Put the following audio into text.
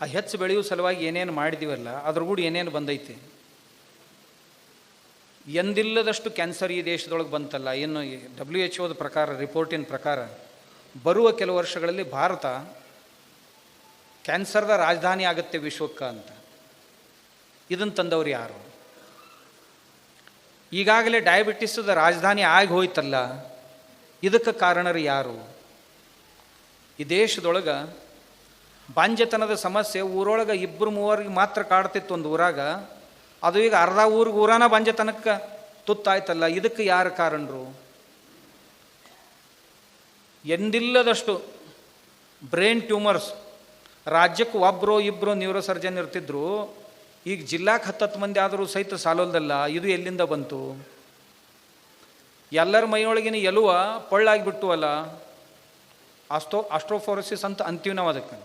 ಆ ಹೆಚ್ಚು ಬೆಳೆಯುವ ಸಲುವಾಗಿ ಏನೇನು ಮಾಡಿದೀವಲ್ಲ ಅದ್ರ ಕೂಡ ಏನೇನು ಬಂದೈತಿ. ಎಂದಿಲ್ಲದಷ್ಟು ಕ್ಯಾನ್ಸರ್ ಈ ದೇಶದೊಳಗೆ ಬಂತಲ್ಲ. ಇನ್ನು WHO ಪ್ರಕಾರ, ರಿಪೋರ್ಟಿನ ಪ್ರಕಾರ ಬರುವ ಕೆಲವು ವರ್ಷಗಳಲ್ಲಿ ಭಾರತ ಕ್ಯಾನ್ಸರ್ದ ರಾಜಧಾನಿ ಆಗುತ್ತೆ ವಿಶ್ವಕ್ಕೆ ಅಂತ. ಇದನ್ನು ತಂದವರು ಯಾರು? ಈಗಾಗಲೇ ಡಯಾಬಿಟಿಸದ ರಾಜಧಾನಿ ಆಗಿ ಹೋಯ್ತಲ್ಲ, ಇದಕ್ಕೆ ಕಾರಣರು ಯಾರು? ಈ ದೇಶದೊಳಗೆ ಬಾಂಜತನದ ಸಮಸ್ಯೆ ಊರೊಳಗೆ 2-3 ಮಾತ್ರ ಕಾಡ್ತಿತ್ತು ಒಂದು ಊರಾಗ, ಅದು ಈಗ ಅರ್ಧ ಊರಾನ ಬಾಂಜತನಕ್ಕೆ ತುತ್ತಾಯ್ತಲ್ಲ, ಇದಕ್ಕೆ ಯಾರು ಕಾರಣರು? ಎಂದಿಲ್ಲದಷ್ಟು ಬ್ರೈನ್ ಟ್ಯೂಮರ್ಸ್ ರಾಜ್ಯಕ್ಕೆ ಒಬ್ಬರು ಇಬ್ಬರು ನ್ಯೂರೋ ಸರ್ಜನ್ ಇರ್ತಿದ್ರು, ಈಗ ಜಿಲ್ಲಾಕ್ಕೆ 10 ಮಂದಿ ಆದರೂ ಸಹಿತ ಸಾಲೋಲ್ದಲ್ಲ. ಇದು ಎಲ್ಲಿಂದ ಬಂತು? ಎಲ್ಲರ ಮೈಯೊಳಗಿನ ಎಲುವ ಪೊಳ್ಳಾಗಿಬಿಟ್ಟು ಅಲ್ಲ, ಅಸ್ಟ್ರೋಫೋರೋಸಿಸ್ ಅಂತ ಅಂತೀವಿ ನಾವು ಅದಕ್ಕೆ.